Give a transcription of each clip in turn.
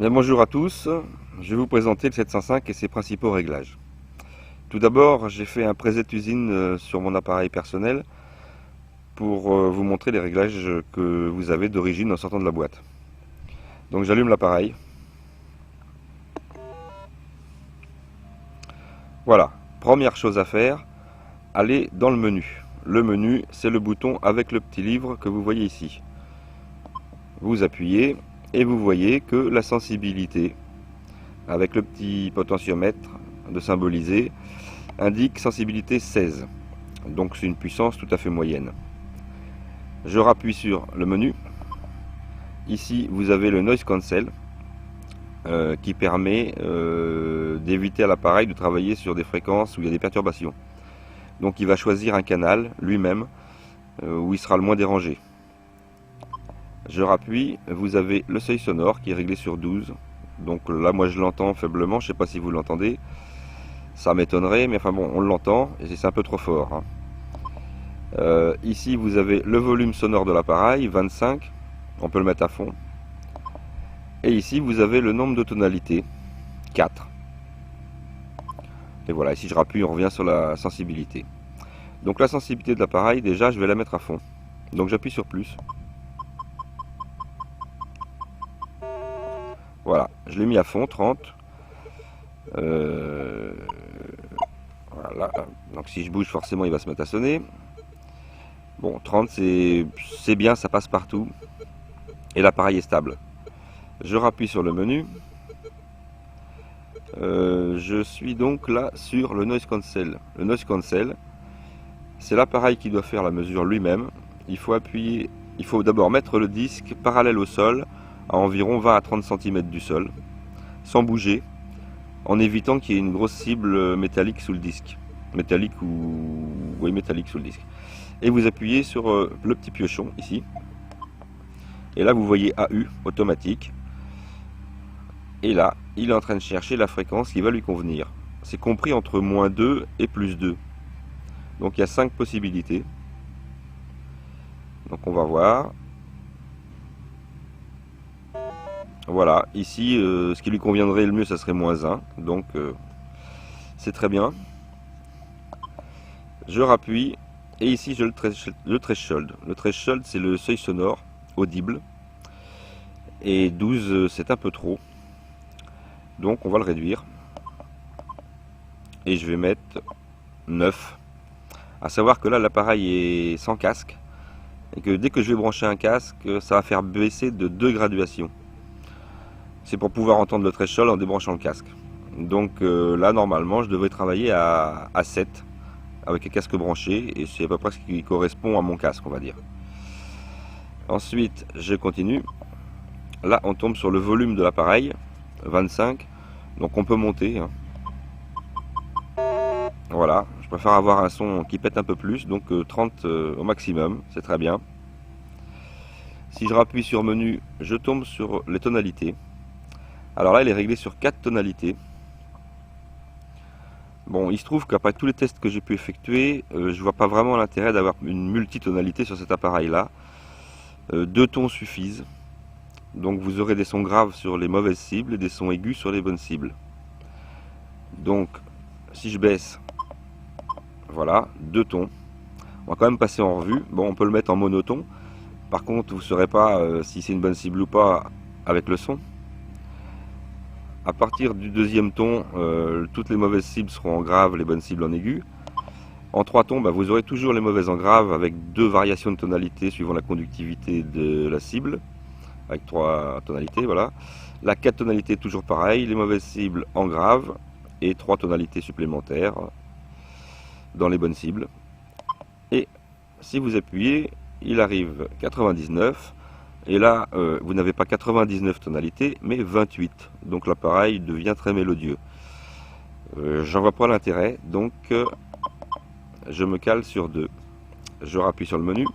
Bien, bonjour à tous, je vais vous présenter le 705 et ses principaux réglages. Tout d'abord, j'ai fait un preset usine sur mon appareil personnel pour vous montrer les réglages que vous avez d'origine en sortant de la boîte. Donc j'allume l'appareil. Voilà, première chose à faire, aller dans le menu. Le menu, c'est le bouton avec le petit livre que vous voyez ici. Vous appuyez et vous voyez que la sensibilité, avec le petit potentiomètre de symboliser, indique sensibilité 16. Donc c'est une puissance tout à fait moyenne. Je rappuie sur le menu. Ici vous avez le noise cancel qui permet d'éviter à l'appareil de travailler sur des fréquences où il y a des perturbations. Donc il va choisir un canal lui-même où il sera le moins dérangé. Je rappuie, vous avez le seuil sonore qui est réglé sur 12. Donc là moi je l'entends faiblement, je ne sais pas si vous l'entendez. Ça m'étonnerait, mais enfin bon, on l'entend et c'est un peu trop fort. Ici vous avez le volume sonore de l'appareil, 25, on peut le mettre à fond. Et ici vous avez le nombre de tonalités, 4. Et voilà, ici je rappuie, on revient sur la sensibilité. Donc la sensibilité de l'appareil, déjà je vais la mettre à fond. Donc j'appuie sur plus. Voilà, je l'ai mis à fond, 30. Voilà, donc si je bouge forcément il va se mettre à sonner. Bon, 30 c'est bien, ça passe partout. Et l'appareil est stable. Je rappuie sur le menu. Je suis donc là sur le noise cancel. Le noise cancel, c'est l'appareil qui doit faire la mesure lui-même. Il faut appuyer, il faut d'abord mettre le disque parallèle au sol, à environ 20 à 30 cm du sol, sans bouger, en évitant qu'il y ait une grosse cible métallique sous le disque. Métallique ou... oui, métallique sous le disque. Et vous appuyez sur le petit piochon ici. Et là vous voyez AU, automatique. Et là, il est en train de chercher la fréquence qui va lui convenir. C'est compris entre -2 et +2. Donc il y a 5 possibilités. Donc on va voir. Voilà, ici, ce qui lui conviendrait le mieux, ça serait -1. Donc c'est très bien. Je rappuie. Et ici, j'ai le threshold. Le threshold, c'est le seuil sonore audible. Et 12, c'est un peu trop. Donc on va le réduire. Et je vais mettre 9. À savoir que là l'appareil est sans casque. Et que dès que je vais brancher un casque, ça va faire baisser de 2 graduations. C'est pour pouvoir entendre le threshold en débranchant le casque. Donc là normalement je devrais travailler à 7 avec un casque branché. Et c'est à peu près ce qui correspond à mon casque, on va dire. Ensuite je continue. Là on tombe sur le volume de l'appareil, 25. Donc on peut monter. Voilà, je préfère avoir un son qui pète un peu plus, donc 30 au maximum, c'est très bien. Si je rappuie sur menu, je tombe sur les tonalités. Alors là, il est réglé sur 4 tonalités. Bon, il se trouve qu'après tous les tests que j'ai pu effectuer, je vois pas vraiment l'intérêt d'avoir une multitonalité sur cet appareil-là. 2 tons suffisent. Donc vous aurez des sons graves sur les mauvaises cibles et des sons aigus sur les bonnes cibles. Donc, si je baisse, voilà, 2 tons. On va quand même passer en revue. Bon, on peut le mettre en monoton. Par contre, vous ne saurez pas si c'est une bonne cible ou pas avec le son. À partir du deuxième ton, toutes les mauvaises cibles seront en grave, les bonnes cibles en aigu. En 3 tons, vous aurez toujours les mauvaises en grave avec 2 variations de tonalité suivant la conductivité de la cible. Avec 3 tonalités, voilà. La 4 tonalités, toujours pareil, les mauvaises cibles en grave et 3 tonalités supplémentaires dans les bonnes cibles. Et si vous appuyez, il arrive 99. Et là, vous n'avez pas 99 tonalités, mais 28. Donc l'appareil devient très mélodieux. J'en vois pas l'intérêt, donc je me cale sur 2. Je rappuie sur le menu.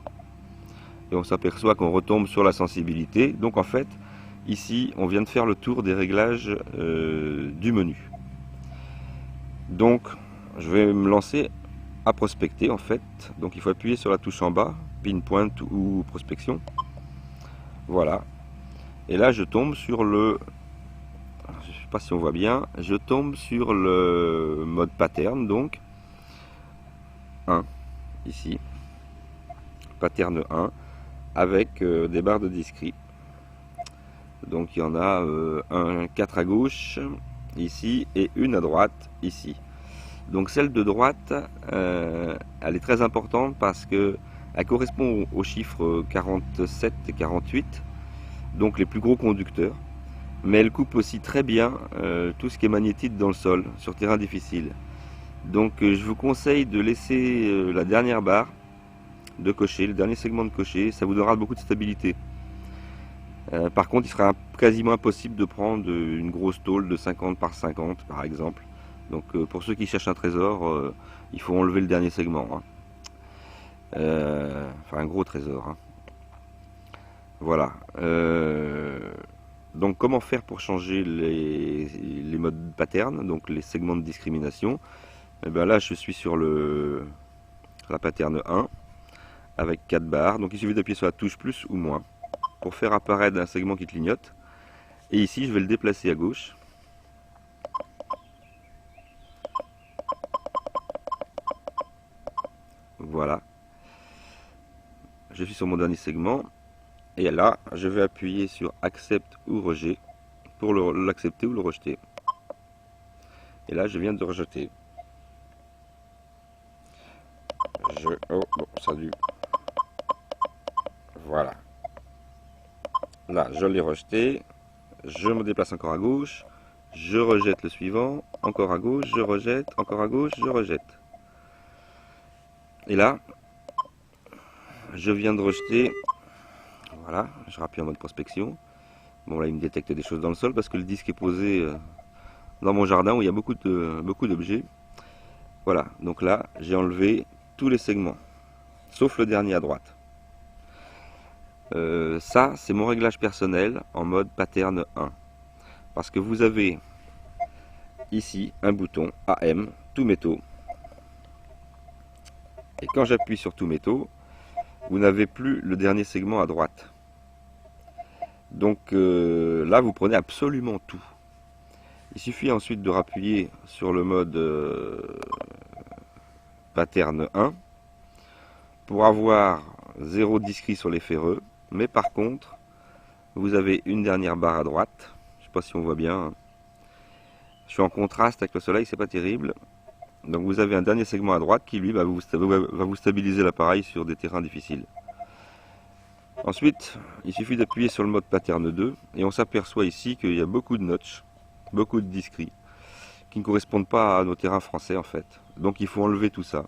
Et on s'aperçoit qu'on retombe sur la sensibilité. Donc en fait, ici, on vient de faire le tour des réglages du menu. Donc, je vais me lancer à prospecter en fait. Donc il faut appuyer sur la touche en bas, pinpoint ou prospection. Voilà. Et là je tombe sur le sais pas si on voit bien, je tombe sur le mode pattern, donc 1 ici, pattern 1 avec des barres de discrete. Donc il y en a 4 à gauche ici et une à droite ici. Donc celle de droite, elle est très importante parce que elle correspond aux chiffres 47 et 48, donc les plus gros conducteurs. Mais elle coupe aussi très bien tout ce qui est magnétite dans le sol, sur terrain difficile. Donc je vous conseille de laisser la dernière barre de cocher, le dernier segment de cocher, ça vous donnera beaucoup de stabilité. Par contre, il sera quasiment impossible de prendre une grosse tôle de 50 par 50 par exemple. Donc pour ceux qui cherchent un trésor, il faut enlever le dernier segment. Hein. Enfin un gros trésor. Hein. Voilà. Donc comment faire pour changer les modes pattern, donc les segments de discrimination. Et bien là je suis sur la pattern 1 avec 4 barres. Donc il suffit d'appuyer sur la touche plus ou moins pour faire apparaître un segment qui clignote. Et ici je vais le déplacer à gauche. Voilà. Je suis sur mon dernier segment. Et là, je vais appuyer sur accepte ou rejet pour l'accepter ou le rejeter. Et là, je viens de rejeter. Oh, bon, ça a dû. Voilà. Là, je l'ai rejeté. Je me déplace encore à gauche. Je rejette le suivant. Encore à gauche, je rejette. Encore à gauche, je rejette. Et là, je viens de rejeter. Voilà, je rappuie en mode prospection. Bon là il me détecte des choses dans le sol parce que le disque est posé dans mon jardin où il y a beaucoup d'objets. Voilà, donc là j'ai enlevé tous les segments, sauf le dernier à droite. Ça c'est mon réglage personnel en mode pattern 1. Parce que vous avez ici un bouton AM, tout métaux. Et quand j'appuie sur tout métaux, vous n'avez plus le dernier segment à droite. Donc là, vous prenez absolument tout. Il suffit ensuite de rappuyer sur le mode pattern 1 pour avoir 0 discret sur les ferreux. Mais par contre, vous avez une dernière barre à droite. Je ne sais pas si on voit bien. Je suis en contraste avec le soleil, c'est pas terrible. Donc vous avez un dernier segment à droite qui lui va vous stabiliser l'appareil sur des terrains difficiles. Ensuite, il suffit d'appuyer sur le mode pattern 2 et on s'aperçoit ici qu'il y a beaucoup de notches, beaucoup de discrets qui ne correspondent pas à nos terrains français en fait. Donc il faut enlever tout ça.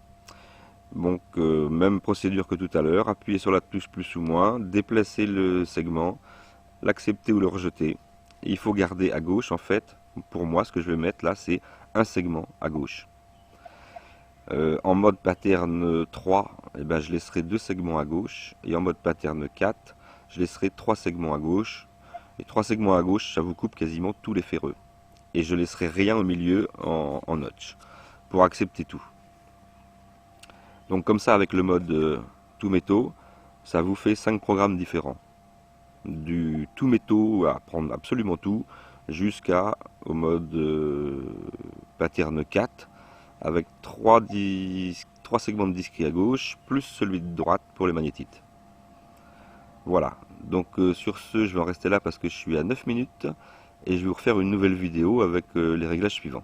Donc même procédure que tout à l'heure, appuyer sur la touche plus ou moins, déplacer le segment, l'accepter ou le rejeter. Et il faut garder à gauche en fait, pour moi ce que je vais mettre là c'est un segment à gauche. En mode pattern 3, eh ben, je laisserai 2 segments à gauche. Et en mode pattern 4, je laisserai 3 segments à gauche. Et 3 segments à gauche, ça vous coupe quasiment tous les ferreux. Et je laisserai rien au milieu en notch, pour accepter tout. Donc comme ça, avec le mode tout métaux, ça vous fait 5 programmes différents. Du tout métaux à prendre absolument tout, jusqu'à au mode pattern 4, avec 3 segments de discrets à gauche, plus celui de droite pour les magnétites. Voilà, donc sur ce, je vais en rester là parce que je suis à 9 minutes, et je vais vous refaire une nouvelle vidéo avec les réglages suivants.